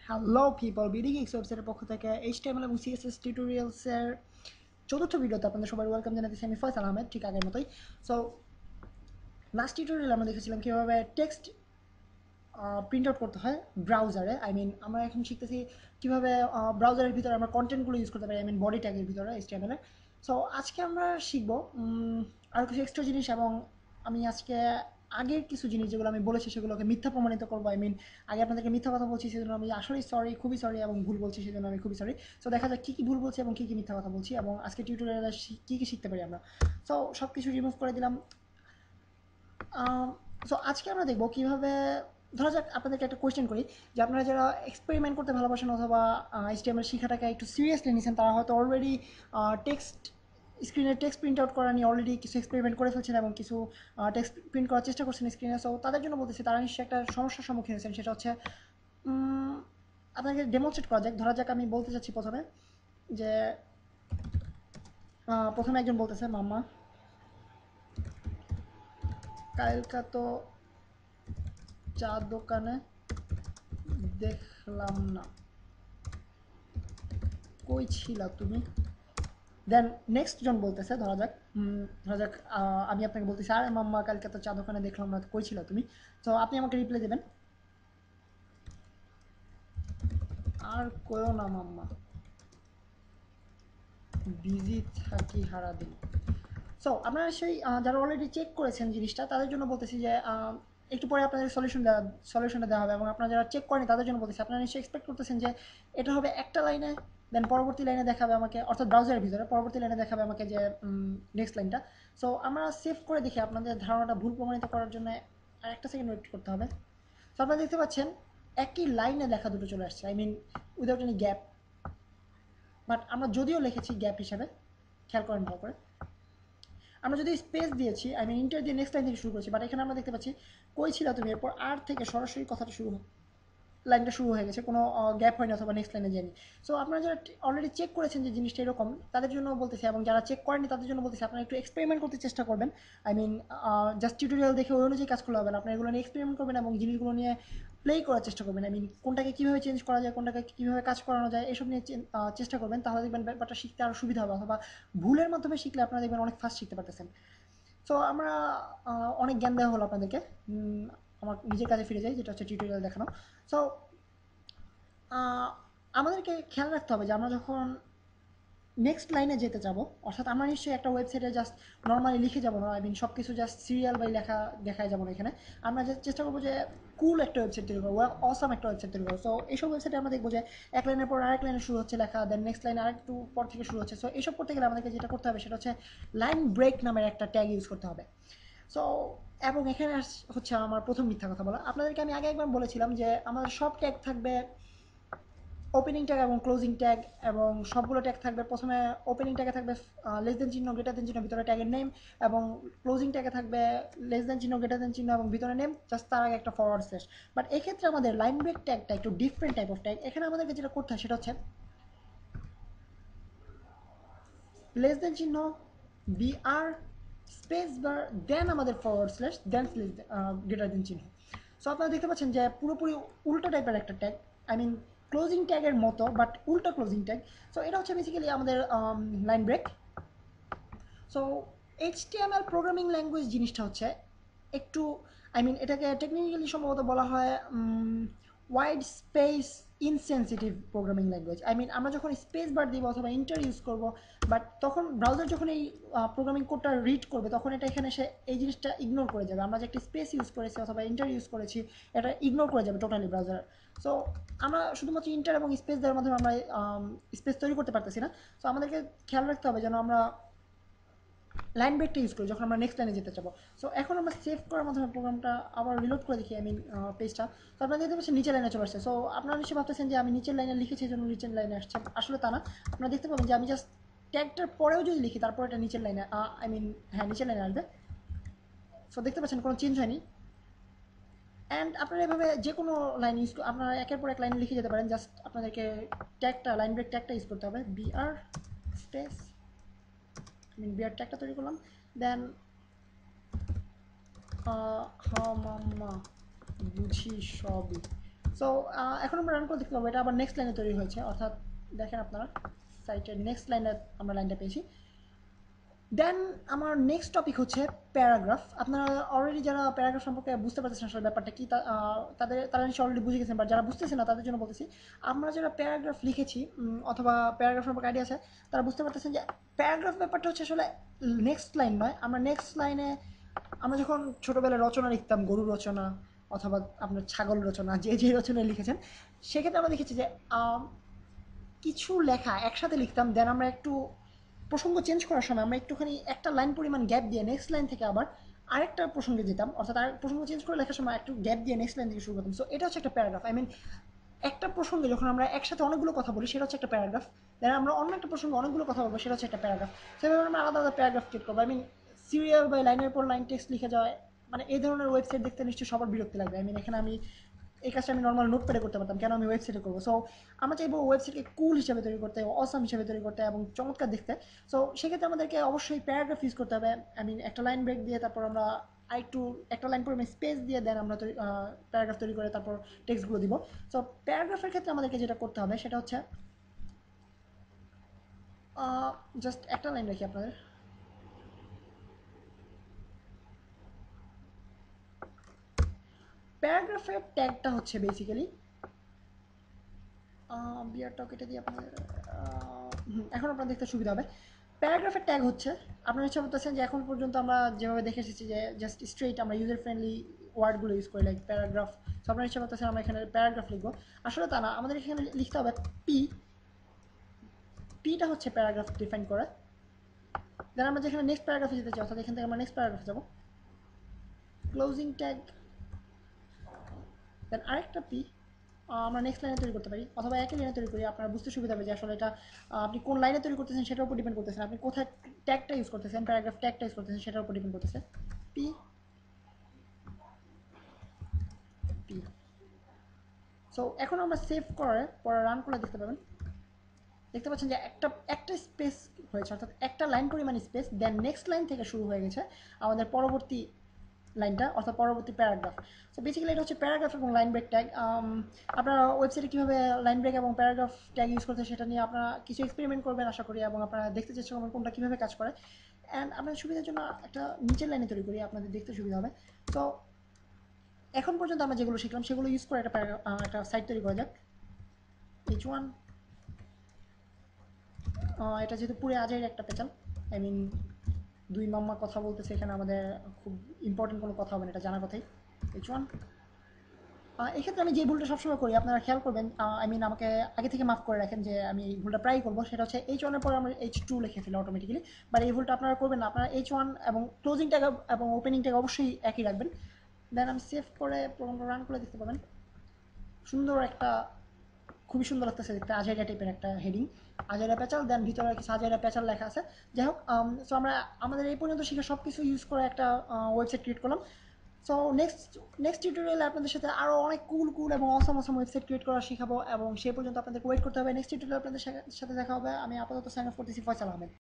Hello people, BD geeks ওয়েবসাইটের পক্ষ থেকে এইচটিএমএল এবং সিএসএস টিউটোরিয়ালসের চতুর্থ ভিডিওতে আপনাদের সবাই ওয়েলকাম জানাতেছি। আমি ফয়সাল আহমেদ, ঠিক আগের মতোই। সো লাস্ট টিউটোরিয়াল আমরা দেখেছিলাম কীভাবে টেক্সট প্রিন্ট আউট করতে হয় ব্রাউজারে। আমরা এখন শিখতেছি কীভাবে ব্রাউজারের ভিতরে আমরা কন্টেন্টগুলো ইউজ করতে পারি, বডি ট্যাগের ভিতরে এইচটিএমএল-এর। সো আজকে আমরা শিখবো আরও কিছু এক্সট্রা জিনিস, এবং আমি আজকে আগের কিছু জিনিস যেগুলো আমি বলেছি সেগুলোকে মিথ্যা প্রমাণিত করবো। আগে আপনাদেরকে মিথ্যা কথা বলছি, সেজন্য আমি আসলেই সরি, খুবই সরি, এবং ভুল বলছি সেজন্য আমি খুবই সরি। সো দেখা যাক কী কী ভুল বলছি এবং কী কী মিথ্যা কথা বলছি, এবং আজকে টিউটোরিয়ালে কী কী শিখতে পারি আমরা। সো সব কিছু রিমুভ করে দিলাম। সো আজকে আমরা দেখবো কীভাবে, ধরা যাক আপনাদেরকে একটা কোয়েশ্চেন করি, যে আপনারা যারা এক্সপেরিমেন্ট করতে ভালোবাসেন অথবা এইচটিএমএল শিখাটাকে একটু সিরিয়াসলি নিয়েছেন, তারা হয়তো অলরেডি টেক্সট স্ক্রিনে টেক্সট প্রিন্ট আউট করা নিয়ে অলরেডি কিছু এক্সপেরিমেন্ট করে ফেলছেন এবং কিছু টেক্সট প্রিন্ট করার চেষ্টা করছেন স্ক্রিনে। সো তাদের জন্য বলতেছি, তারা নিশ্চয়ই একটা সমস্যার সম্মুখীন হয়েছেন। সেটা হচ্ছে আপনাকে ডেমনস্ট্রেট করা যাক। ধরা যাক আমি বলতে চাচ্ছি প্রথমে যে প্রথমে একজন বলতেছে, মাম্মা কালকা তো চা দোকানে দেখলাম না, কই ছিলা তুমি? দেন নেক্সট জন বলতেছে, ধরা যাক আমি আপনাকে বলতেছি, আরে মাম্মা কালকে তো চা দোকানে দেখলাম না, কই ছিলা তুমি? তো আপনি আমাকে রিপ্লাই দেবেন, আর কইও না মাম্মা, বিজি থাকি সারাদিন। সো আপনারা সেই যারা অলরেডি চেক করেছেন জিনিসটা, তাদের জন্য বলতেছি যে একটু পরে আপনাদের সলিউশনটা দেওয়া হবে, এবং আপনারা যারা চেক করেনি তাদের জন্য বলতেছি, আপনারা নিশ্চয়ই এক্সপেক্ট করতেছেন যে এটা হবে একটা লাইনে, দেন পরবর্তী লাইনে দেখাবে আমাকে, অর্থাৎ ব্রাউজারের ভিতরে পরবর্তী লাইনে দেখাবে আমাকে যে নেক্সট লাইনটা। সো আমরা সেভ করে দেখি আপনাদের ধারণাটা ভুল প্রমাণিত করার জন্য আর একটা সেকেন্ড ওয়েট করতে হবে। সো আপনারা দেখতে পাচ্ছেন একই লাইনে লেখা দুটো চলে আসছে, উইদাউট এনি গ্যাপ। বাট আমরা যদিও লিখেছি গ্যাপ হিসাবে, খেয়াল করেন ভালো করে, আমরা যদি স্পেস দিয়েছি, ইন্টার দিয়ে নেক্সট লাইন থেকে শুরু করেছি, বাট এখানে আমরা দেখতে পাচ্ছি কই ছিল তুমি, এরপর আর থেকে সরাসরি কথাটা লাইনটা শুরু হয়ে গেছে, কোনো গ্যাপ হয়নি অথবা নেক্সট লাইনে যায়নি। সো আপনারা যারা অলরেডি চেক করেছেন যে জিনিসটা এরকম, তাদের জন্য বলতেছি, এবং যারা চেক করেনি তাদের জন্য বলতেছি, আপনারা একটু এক্সপেরিমেন্ট করতে চেষ্টা করবেন। আই মিন জাস্ট টিউটোরিয়াল দেখে ওই অনুযায়ী কাজ করলে হবে না, আপনারা এগুলো নিয়ে এক্সপেরিমেন্ট করবেন এবং জিনিসগুলো নিয়ে প্লে করার চেষ্টা করবেন। কোনটাকে কীভাবে চেঞ্জ করা যায়, কোনটাকে কীভাবে কাজ করানো যায়, এসব নিয়ে চেষ্টা করবেন। তাহলে দেখবেন ব্যাপারটা শিখতে আরও সুবিধা হবে, অথবা ভুলের মাধ্যমে শিখলে আপনারা দেখবেন অনেক ফাস্ট শিখতে পারতেছেন। সো আমরা অনেক জ্ঞান দেওয়া হলো আপনাদেরকে। আমার নিজের কাজে ফিরে যাই, যেটা হচ্ছে টিউটোরিয়াল দেখানো। সো আমাদেরকে খেয়াল রাখতে হবে যে আমরা যখন নেক্সট লাইনে যেতে যাবো, অর্থাৎ আমরা নিশ্চয়ই একটা ওয়েবসাইটে জাস্ট নর্মালি লিখে যাবো না, সব কিছু জাস্ট সিরিয়াল বাই লেখা দেখায় যাবো না। এখানে আমরা চেষ্টা করবো যে কুল একটা ওয়েবসাইট তৈরি করবো, অসাম একটা ওয়েবসাইট তৈরি করবো। সো এইসব ওয়েবসাইটে আমরা দেখবো যে এক লাইনের পর আরেক লাইনে শুরু হচ্ছে লেখা, দেন নেক্সট লাইন আরেকটু পর থেকে শুরু হচ্ছে। সো এইসব করতে গেলে আমাদেরকে যেটা করতে হবে সেটা হচ্ছে লাইন ব্রেক নামের একটা ট্যাগ ইউজ করতে হবে। সো এবং এখানে হচ্ছে আমার প্রথম মিথ্যা কথা বলা। আপনাদেরকে আমি আগে একবার বলেছিলাম যে আমাদের সব ট্যাগ থাকবে ওপেনিং ট্যাগ এবং ক্লোজিং ট্যাগ, এবং সবগুলো ট্যাগ থাকবে, প্রথমে ওপেনিং ট্যাগে থাকবে লেস দেন চিহ্ন, গ্রেটার দেন চিহ্ন, ভিতরে ট্যাগের নেম, এবং ক্লোজিং ট্যাগে থাকবে লেস দেন চিহ্ন, গ্রেটার দেন চিহ্ন এবং ভিতরে নেম, জাস্ট তার আগে একটা ফরওয়ার্ড স্ল্যাশ। বাট এক্ষেত্রে আমাদের লাইন ব্রেক ট্যাগটা একটু ডিফারেন্ট টাইপ অফ ট্যাগ। এখানে আমাদেরকে যেটা করতে হয় সেটা হচ্ছে লেস দেন চিহ্ন, বিআর স্পেস বার, দেন আমাদের ফরওয়ার্ড স্ল্যাশ, দেন গ্রেটার দেন চিহ্ন। সো আপনারা দেখতে পাচ্ছেন যে পুরোপুরি উল্টো টাইপের একটা ট্যাগ, ক্লোজিং ট্যাগের মতো বাট উল্টো ক্লোজিং ট্যাগ। সো এটা হচ্ছে বেসিক্যালি আমাদের line break. So HTML programming language জিনিসটা হচ্ছে একটু, এটাকে টেকনিক্যালি সম্ভবত বলা হয় wide space insensitive programming language. আমরা যখন স্পেস বার দিব অথবা ইন্টার ইউজ করব, বাট তখন ব্রাউজার যখন এই প্রোগ্রামিং কোডটা রিড করবে, তখন এটা এখানে এসে এই জিনিসটা ইগনোর করে যাবে। আমরা যে একটি স্পেস ইউজ করেছি অথবা ইন্টার ইউজ করেছি, এটা ইগনোর করে যাবে টোটালি ব্রাউজার। সো আমরা শুধুমাত্র ইন্টার এবং স্পেস দেওয়ার মাধ্যমে আমরা স্পেস তৈরি করতে পারতেছি না। সো আমাদেরকে খেয়াল রাখতে হবে যেন আমরা লাইন ব্রেকটা ইউজ করি যখন আমরা নেক্সট লাইনে যেতে চাবো। সো এখন আমরা সেভ করার মাধ্যমে প্রোগ্রামটা আবার রিলোড করে দেখি, পেজটা। তো আপনারা দেখতে পাচ্ছেন নিচের লাইনে চলে আসছে। সো আপনারা নিশ্চয়ই ভাবতেছেন যে আমি নিচের লাইনে লিখেছি এই জন্য নিচের লাইনে আসছে, আসলে তা না। আপনারা দেখতে পাবেন যে আমি জাস্ট ট্যাগটার পরেও যদি লিখি, তারপর এটা নিচের লাইনে, হ্যাঁ, নিচের লাইনে আসবে। সো দেখতে পাচ্ছেন কোনো চেঞ্জ হয়নি। অ্যান্ড আপনারা এভাবে যে কোনো লাইন ইউজ, আপনারা একের পর এক লাইন লিখে যেতে পারেন। জাস্ট আপনাদেরকে লাইন ব্রেক ট্যাগটা ইউজ করতে হবে, বিআর স্পেস, বিআর ট্যাগটা তৈরি করলাম, দেন হা মাম্মা বুঝি সবই। সো এখন আমরা রান করে দেখতে পাবো এটা আবার নেক্সট লাইনে তৈরি হয়েছে, অর্থাৎ দেখেন আপনারা সাইটের নেক্সট লাইনে আমরা লাইনটা পেয়েছি। দেন আমার নেক্সট টপিক হচ্ছে প্যারাগ্রাফ। আপনারা অলরেডি যারা প্যারাগ্রাফ সম্পর্কে বুঝতে পারতেছেন আসলে ব্যাপারটা কি, তারা নিশ্চয়ই অলরেডি বুঝে গেছেন, বা যারা বুঝতেছেন না তাদের জন্য বলতেছি। আমরা যারা প্যারাগ্রাফ লিখেছি অথবা প্যারাগ্রাফ সম্পর্কে আইডিয়া আছে, তারা বুঝতে পারতেছেন যে প্যারাগ্রাফ ব্যাপারটা হচ্ছে আসলে নেক্সট লাইন নয়। আমরা নেক্সট লাইনে আমরা যখন ছোটোবেলায় রচনা লিখতাম, গরু রচনা অথবা আপনার ছাগল রচনা, যে যে রচনা লিখেছেন, সেক্ষেত্রে আমরা দেখেছি যে কিছু লেখা একসাথে লিখতাম, দেন আমরা একটু প্রসঙ্গ চেঞ্জ করার সময় আমরা একটুখানি একটা লাইন পরিমাণ গ্যাপ দিয়ে নেক্সট লাইন থেকে আবার আরেকটা প্রসঙ্গে যেতাম, অর্থাৎ আর প্রসঙ্গ চেঞ্জ করে লেখার সময় একটু গ্যাপ দিয়ে নেক্সট লাইন থেকে শুরু করতাম। সো এটা হচ্ছে একটা প্যারাগ্রাফ। আই মিন একটা প্রসঙ্গে যখন আমরা একসাথে অনেকগুলো কথা বলি সেটা হচ্ছে একটা প্যারাগ্রাফ। দেন আমরা অন্য একটা প্রসঙ্গে অনেকগুলো কথা বলবো, সেটা হচ্ছে একটা প্যারাগ্রাফ। সেভাবে আমরা আলাদা আলাদা প্যারাগ্রাফ ক্রিয়েট করবো। আই মিন সিরিয়াল বা লাইনের পর লাইন টেক্সট লিখে যাওয়া, মানে এই ধরনের ওয়েবসাইট দেখতে নিশ্চয়ই সবার বিরক্তি লাগবে। আই মিন এখানে আমি এই কাজটা আমি নর্মাল নোটপ্যাডে করতে পারতাম, কেন আমি ওয়েবসাইটে করবো? সো আমরা চাইবো ওয়েবসাইটকে কুল হিসাবে তৈরি করতে, অসাম হিসাবে তৈরি করতে এবং চমৎকার দেখতে। সো সেক্ষেত্রে আমাদেরকে অবশ্যই প্যারাগ্রাফ ইউজ করতে হবে। আই মিন একটা লাইন ব্রেক দিয়ে তারপর আমরা আরেকটু একটা লাইন পরিমাণ স্পেস দিয়ে দেন আমরা প্যারাগ্রাফ তৈরি করে তারপর টেক্সটগুলো দিব। সো প্যারাগ্রাফের ক্ষেত্রে আমাদেরকে যেটা করতে হবে সেটা হচ্ছে জাস্ট একটা লাইন রাখি আপনাদের। প্যারাগ্রাফের ট্যাগটা হচ্ছে বেসিক্যালি বিয়ার টক, এটা দিয়ে আপনাদের এখন আপনার দেখতে সুবিধা হবে। প্যারাগ্রাফের ট্যাগ হচ্ছে, আপনারা ইচ্ছা করতেছেন যে এখন পর্যন্ত আমরা যেভাবে দেখে এসেছি যে জাস্ট স্ট্রেইট আমরা ইউজার ফ্রেন্ডলি ওয়ার্ডগুলো ইউজ করি লাইক প্যারাগ্রাফ। সো আপনারা ইচ্ছা করতেছেন আমরা এখানে প্যারাগ্রাফ লিখবো, আসলে তা না, আমাদের এখানে লিখতে হবে পি। পিটা হচ্ছে প্যারাগ্রাফ ডিফাইন করে। দেন আমরা যেখানে নেক্সট প্যারাগ্রাফে যেতে চাই, অর্থাৎ এখান থেকে আমরা নেক্সট প্যারাগ্রাফে যাবো, ক্লোজিং ট্যাগ, দেন আরেকটা পি। আমরা নেক্সট লাইনে তৈরি করতে পারি অথবা একই লাইনে তৈরি করি, আপনারা বুঝতে সুবিধা হবে যে আসলে এটা আপনি কোন লাইনে তৈরি করতেছেন সেটার উপর ডিপেন্ড করতেছেন, আপনি কোথায় ট্যাগটা ইউজ করতেছেন, প্যারাগ্রাফ ট্যাগটা ইউজ করতেছেন সেটার উপর ডিপেন্ড করতেছে। P P. সো এখন আমরা সেভ করে পরে রান করে দেখতে পাবেন, দেখতে পাচ্ছেন যে একটা একটা স্পেস হয়েছে, অর্থাৎ একটা লাইন পরিমাণ স্পেস, দেন নেক্সট লাইন থেকে শুরু হয়ে গেছে আমাদের পরবর্তী লাইনটা, অর্থাৎ পরবর্তী প্যারাগ্রাফ। সো বেসিক্যালি এটা হচ্ছে প্যারাগ্রাফ এবং লাইন ব্রেক ট্যাগ। আপনারা ওয়েবসাইটে কীভাবে লাইন ব্রেক এবং প্যারাগ্রাফ ট্যাগ ইউজ করতে সেটা নিয়ে আপনারা কিছু এক্সপেরিমেন্ট করবেন আশা করি, এবং আপনারা দেখতে চেষ্টা করবেন কোনটা কীভাবে কাজ করে। অ্যান্ড আপনাদের সুবিধার জন্য একটা নিচের লাইনে তৈরি করি, আপনাদের দেখতে সুবিধা হবে। তো এখন পর্যন্ত আমরা যেগুলো শিখলাম সেগুলো ইউজ করে একটা সাইট তৈরি করা যাক। H1 এটা যেহেতু পুরো আজের একটা পেচাল, আই মিন দুই মাম্মা কথা বলতেছে এখানে, আমাদের খুব ইম্পর্টেন্ট কোনো কথা হবে না, এটা জানার কথাই। H1 এক্ষেত্রে আমি যে ভুলটা সবসময় করি আপনারা খেয়াল করবেন, আই মিন আমাকে আগে থেকে মাফ করে রাখেন যে আমি এই ভুলটা প্রায়ই করবো, সেটা হচ্ছে H1 এর পরে আমরা H2 লিখে ফেলি অটোমেটিক্যালি। বাট এই ভুলটা আপনারা করবেন না, আপনারা H1 এবং ক্লোজিং ট্যাগ এবং ওপেনিং ট্যাগ অবশ্যই একই রাখবেন। দেন আমি সেভ করে প্রোগ্রামটা রান করে দেখতে পাবেন, সুন্দর একটা, খুবই সুন্দর লাগতেছে দেখতে, আজাইরা টাইপের একটা হেডিং, আজাইরা প্যাচাল, দেন ভিতরে কিছু আজাইরা প্যাচাল লেখা আছে। যাই হোক, সো আমরা আমাদের এই পর্যন্ত শিখে সব কিছু ইউজ করে একটা ওয়েবসাইট ক্রিয়েট করলাম। সো নেক্সট টিউটোরিয়ালে আপনাদের সাথে আরও অনেক কুল কুল এবং অসম অসম ওয়েবসাইট ক্রিয়েট করা শেখাবো, এবং সেই পর্যন্ত আপনাদেরকে ওয়েট করতে হবে। নেক্সট টিউটোরিয়ালে আপনাদের সাথে দেখা হবে। আমি আপাতত সাইন অফ করতেছি, ফয়সাল আহমেদ।